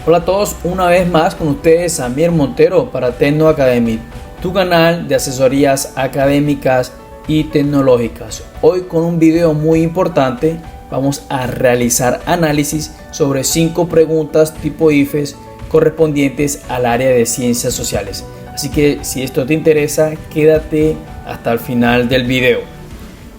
Hola a todos, una vez más con ustedes Samir Montero para Tecno Academy, tu canal de asesorías académicas y tecnológicas. Hoy con un video muy importante vamos a realizar análisis sobre 5 preguntas tipo IFES correspondientes al área de ciencias sociales. Así que si esto te interesa, quédate hasta el final del video.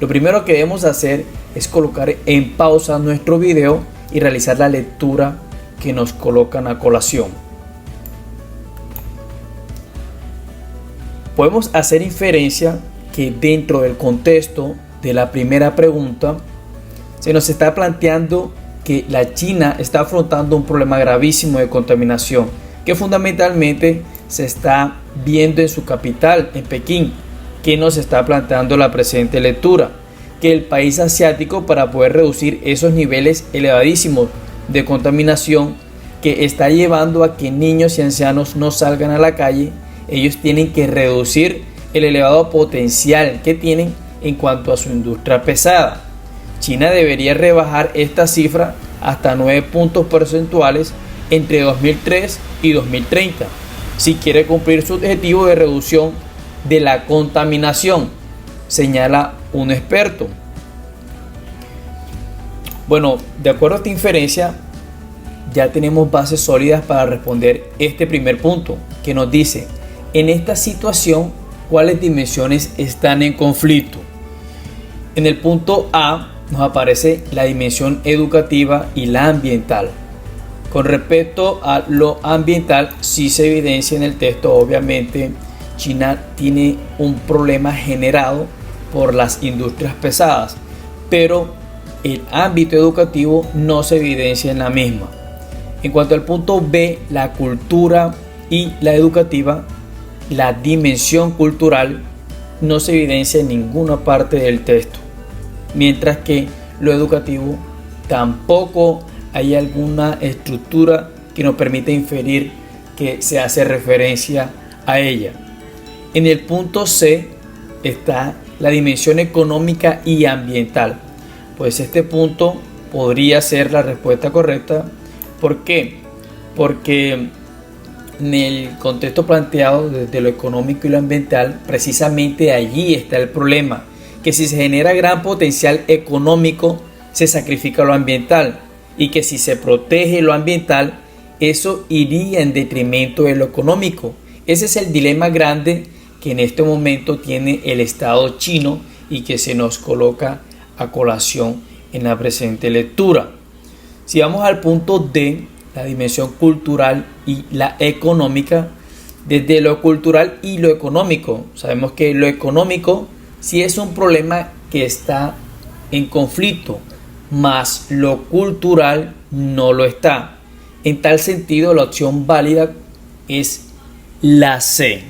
Lo primero que debemos hacer es colocar en pausa nuestro video y realizar la lectura que nos colocan a colación. Podemos hacer inferencia que dentro del contexto de la primera pregunta se nos está planteando que la China está afrontando un problema gravísimo de contaminación que fundamentalmente se está viendo en su capital, en Pekín, que nos está planteando la presente lectura, que el país asiático, para poder reducir esos niveles elevadísimos de contaminación que está llevando a que niños y ancianos no salgan a la calle, ellos tienen que reducir el elevado potencial que tienen en cuanto a su industria pesada. China debería rebajar esta cifra hasta 9 puntos porcentuales entre 2003 y 2030 si quiere cumplir su objetivo de reducción de la contaminación, señala un experto. Bueno, de acuerdo a esta inferencia, ya tenemos bases sólidas para responder este primer punto, que nos dice: en esta situación, ¿cuáles dimensiones están en conflicto? En el punto A nos aparece la dimensión educativa y la ambiental. Con respecto a lo ambiental, sí se evidencia en el texto, obviamente, China tiene un problema generado por las industrias pesadas, pero el ámbito educativo no se evidencia en la misma. En cuanto al punto B, la cultura y la educativa, la dimensión cultural no se evidencia en ninguna parte del texto, mientras que lo educativo tampoco hay alguna estructura que nos permita inferir que se hace referencia a ella. En el punto C está la dimensión económica y ambiental. Pues este punto podría ser la respuesta correcta. ¿Por qué? Porque en el contexto planteado desde lo económico y lo ambiental, precisamente allí está el problema, que si se genera gran potencial económico, se sacrifica lo ambiental, y que si se protege lo ambiental, eso iría en detrimento de lo económico. Ese es el dilema grande que en este momento tiene el Estado chino y que se nos coloca a colación en la presente lectura. Si vamos al punto D, la dimensión cultural y la económica, desde lo cultural y lo económico, sabemos que lo económico sí es un problema que está en conflicto, mas lo cultural no lo está. En tal sentido, la opción válida es la C.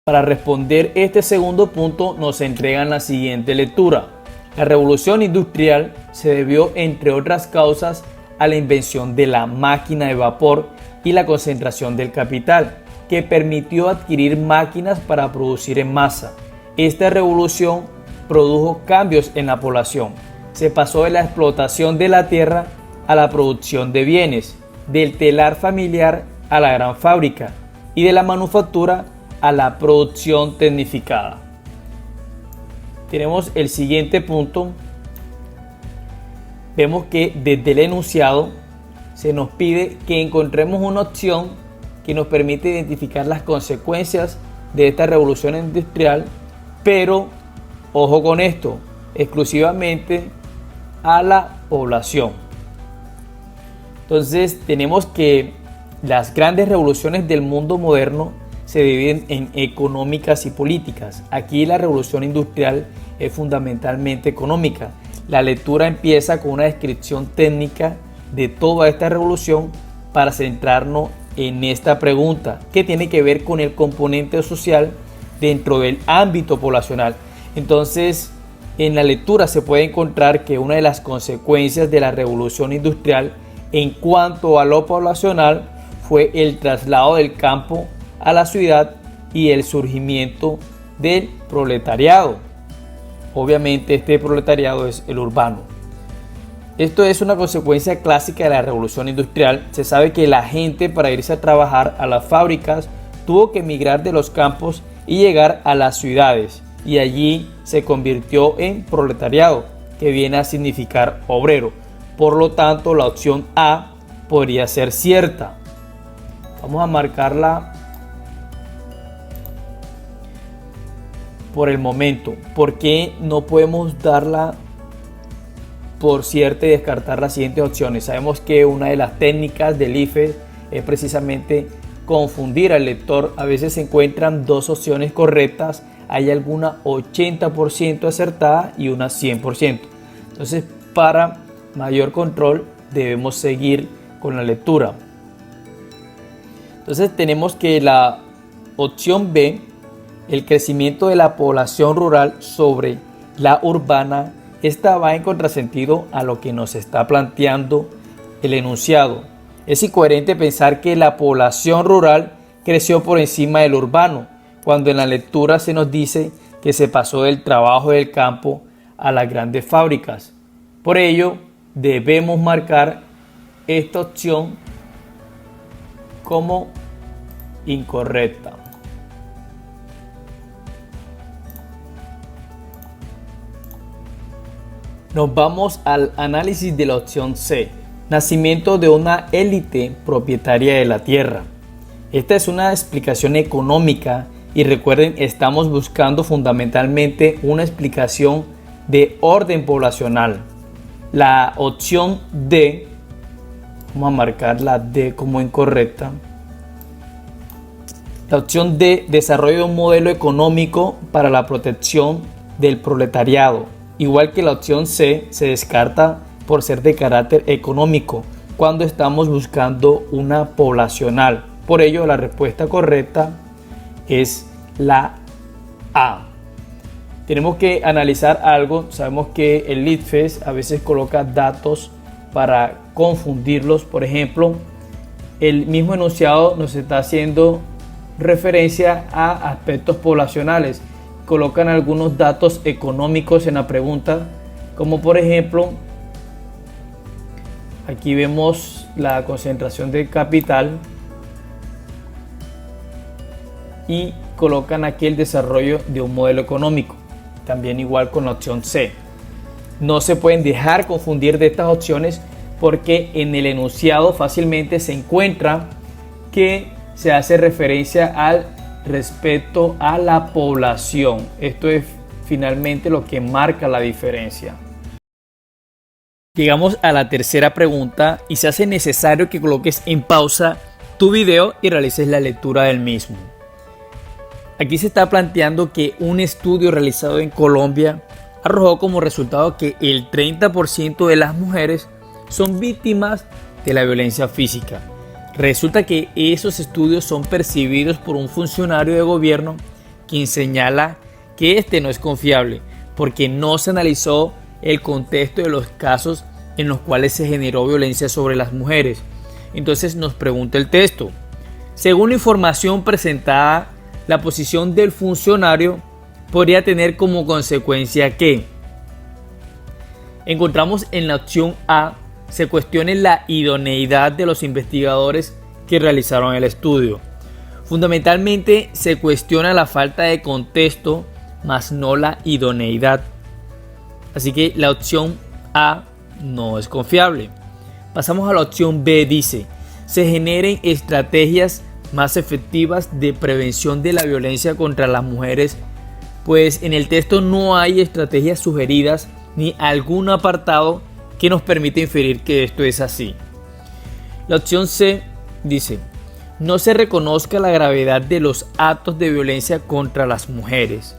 Para responder este segundo punto nos entregan la siguiente lectura. La revolución industrial se debió, entre otras causas, a la invención de la máquina de vapor y la concentración del capital, que permitió adquirir máquinas para producir en masa. Esta revolución produjo cambios en la población. Se pasó de la explotación de la tierra a la producción de bienes, del telar familiar a la gran fábrica y de la manufactura a la producción tecnificada. Tenemos el siguiente punto. Vemos que desde el enunciado se nos pide que encontremos una opción que nos permite identificar las consecuencias de esta revolución industrial, pero ojo con esto, exclusivamente a la población. Entonces tenemos que las grandes revoluciones del mundo moderno se dividen en económicas y políticas. Aquí la revolución industrial es fundamentalmente económica. La lectura empieza con una descripción técnica de toda esta revolución para centrarnos en esta pregunta, que tiene que ver con el componente social dentro del ámbito poblacional. Entonces, en la lectura se puede encontrar que una de las consecuencias de la revolución industrial en cuanto a lo poblacional fue el traslado del campo a la ciudad y el surgimiento del proletariado. Obviamente este proletariado es el urbano. Esto es una consecuencia clásica de la revolución industrial. Se sabe que la gente, para irse a trabajar a las fábricas, tuvo que emigrar de los campos y llegar a las ciudades, y allí se convirtió en proletariado, que viene a significar obrero. Por lo tanto, la opción A podría ser cierta. Vamos a marcarla por el momento. ¿Por qué no podemos darla por cierta y descartar las siguientes opciones? Sabemos que una de las técnicas del IFES es precisamente confundir al lector. A veces se encuentran dos opciones correctas, hay alguna 80% acertada y una 100%. Entonces, para mayor control debemos seguir con la lectura. Entonces tenemos que la opción B, el crecimiento de la población rural sobre la urbana, esta va en contrasentido a lo que nos está planteando el enunciado. Es incoherente pensar que la población rural creció por encima del urbano, cuando en la lectura se nos dice que se pasó del trabajo del campo a las grandes fábricas. Por ello, debemos marcar esta opción como incorrecta. Nos vamos al análisis de la opción C. Nacimiento de una élite propietaria de la tierra. Esta es una explicación económica y recuerden, estamos buscando fundamentalmente una explicación de orden poblacional. La opción D, vamos a marcar la D como incorrecta. La opción D, desarrollo de un modelo económico para la protección del proletariado. Igual que la opción C, se descarta por ser de carácter económico cuando estamos buscando una poblacional. Por ello, la respuesta correcta es la A. Tenemos que analizar algo. Sabemos que el IFES a veces coloca datos para confundirlos. Por ejemplo, el mismo enunciado nos está haciendo referencia a aspectos poblacionales. Colocan algunos datos económicos en la pregunta, como por ejemplo, aquí vemos la concentración de capital y colocan aquí el desarrollo de un modelo económico, también igual con la opción C. No se pueden dejar confundir de estas opciones porque en el enunciado fácilmente se encuentra que se hace referencia al respecto a la población. Esto es finalmente lo que marca la diferencia. Llegamos a la tercera pregunta y se hace necesario que coloques en pausa tu video y realices la lectura del mismo. Aquí se está planteando que un estudio realizado en Colombia arrojó como resultado que el 30% de las mujeres son víctimas de la violencia física. Resulta que esos estudios son percibidos por un funcionario de gobierno quien señala que este no es confiable porque no se analizó el contexto de los casos en los cuales se generó violencia sobre las mujeres. Entonces nos pregunta el texto: según la información presentada, la posición del funcionario podría tener como consecuencia que encontramos en la opción A se cuestione la idoneidad de los investigadores que realizaron el estudio. Fundamentalmente se cuestiona la falta de contexto, más no la idoneidad. Así que la opción A no es confiable. Pasamos a la opción B. Dice: se generen estrategias más efectivas de prevención de la violencia contra las mujeres. Pues en el texto no hay estrategias sugeridas ni algún apartado que nos permite inferir que esto es así. La opción C dice: no se reconozca la gravedad de los actos de violencia contra las mujeres.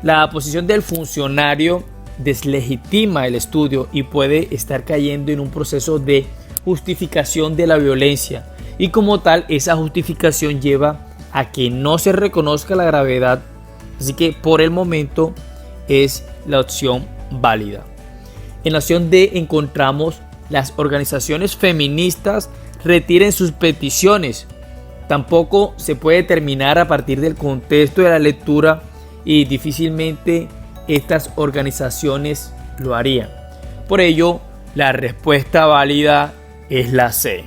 La posición del funcionario deslegitima el estudio y puede estar cayendo en un proceso de justificación de la violencia, y como tal esa justificación lleva a que no se reconozca la gravedad. Así que por el momento es la opción válida. En la opción D encontramos: las organizaciones feministas retiren sus peticiones. Tampoco se puede determinar a partir del contexto de la lectura y difícilmente estas organizaciones lo harían. Por ello, La respuesta válida es la C.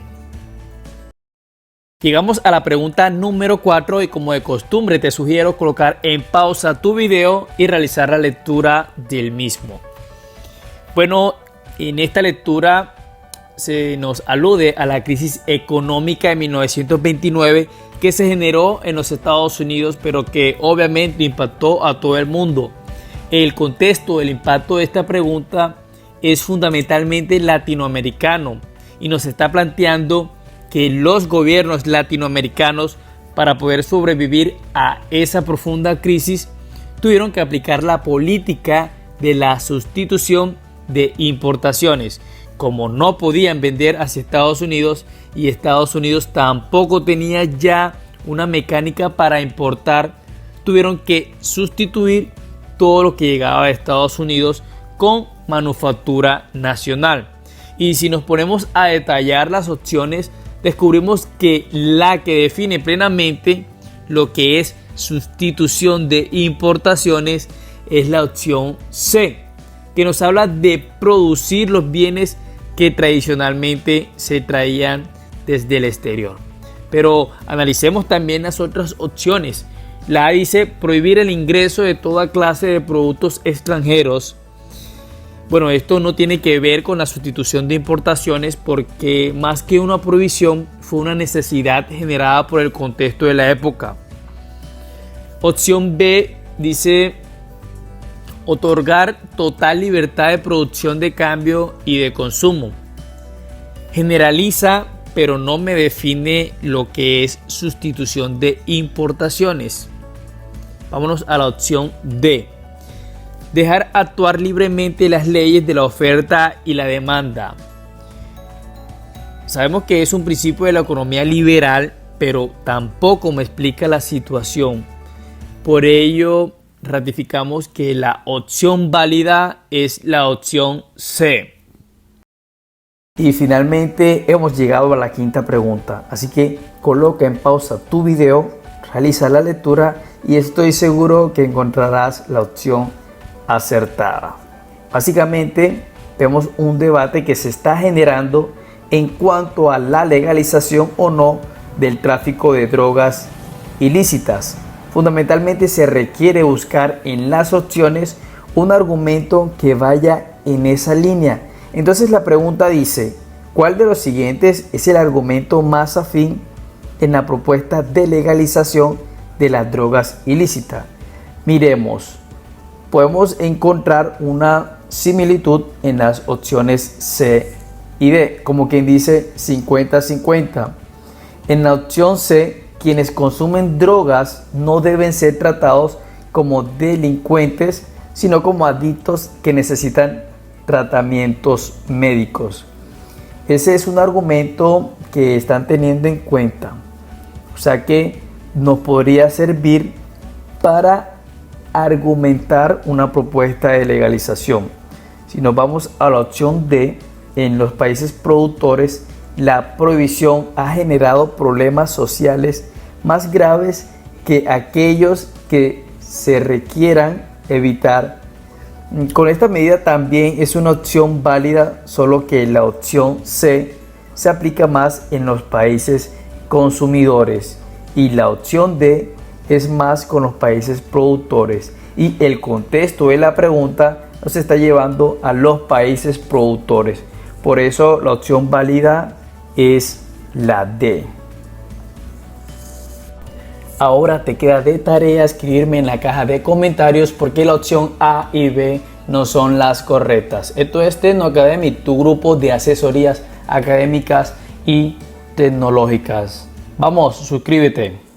Llegamos a la pregunta número 4 y como de costumbre te sugiero colocar en pausa tu video y realizar la lectura del mismo. Bueno, en esta lectura se nos alude a la crisis económica de 1929 que se generó en los Estados Unidos, pero que obviamente impactó a todo el mundo. El contexto del impacto de esta pregunta es fundamentalmente latinoamericano y nos está planteando que los gobiernos latinoamericanos, para poder sobrevivir a esa profunda crisis, tuvieron que aplicar la política de la sustitución de importaciones. Como no podían vender hacia Estados Unidos y Estados Unidos tampoco tenía ya una mecánica para importar, tuvieron que sustituir todo lo que llegaba de Estados Unidos con manufactura nacional. Y si nos ponemos a detallar las opciones, descubrimos que la que define plenamente lo que es sustitución de importaciones es la opción C, que nos habla de producir los bienes que tradicionalmente se traían desde el exterior. Pero analicemos también las otras opciones. La A dice prohibir el ingreso de toda clase de productos extranjeros. Bueno, esto no tiene que ver con la sustitución de importaciones porque más que una prohibición fue una necesidad generada por el contexto de la época. Opción B dice otorgar total libertad de producción, de cambio y de consumo. Generaliza, pero no me define lo que es sustitución de importaciones. Vámonos a la opción D. Dejar actuar libremente las leyes de la oferta y la demanda. Sabemos que es un principio de la economía liberal, pero tampoco me explica la situación. Por ello, ratificamos que la opción válida es la opción C. Y finalmente hemos llegado a la quinta pregunta, así que coloca en pausa tu video, realiza la lectura y estoy seguro que encontrarás la opción acertada. Básicamente vemos un debate que se está generando en cuanto a la legalización o no del tráfico de drogas ilícitas. Fundamentalmente se requiere buscar en las opciones un argumento que vaya en esa línea. Entonces la pregunta dice, ¿cuál de los siguientes es el argumento más afín en la propuesta de legalización de las drogas ilícitas? Miremos. Podemos encontrar una similitud en las opciones C y D, como quien dice 50-50. En la opción C, quienes consumen drogas no deben ser tratados como delincuentes, sino como adictos que necesitan tratamientos médicos. Ese es un argumento que están teniendo en cuenta. O sea que nos podría servir para argumentar una propuesta de legalización. Si nos vamos a la opción D, en los países productores, la prohibición ha generado problemas sociales más graves que aquellos que se requieran evitar. Con esta medida también es una opción válida, solo que la opción C se aplica más en los países consumidores y la opción D es más con los países productores, y el contexto de la pregunta nos está llevando a los países productores. Por eso la opción válida es la D. Ahora te queda de tarea escribirme en la caja de comentarios por qué la opción A y B no son las correctas. Esto es Tecno Academy, tu grupo de asesorías académicas y tecnológicas. Vamos, suscríbete.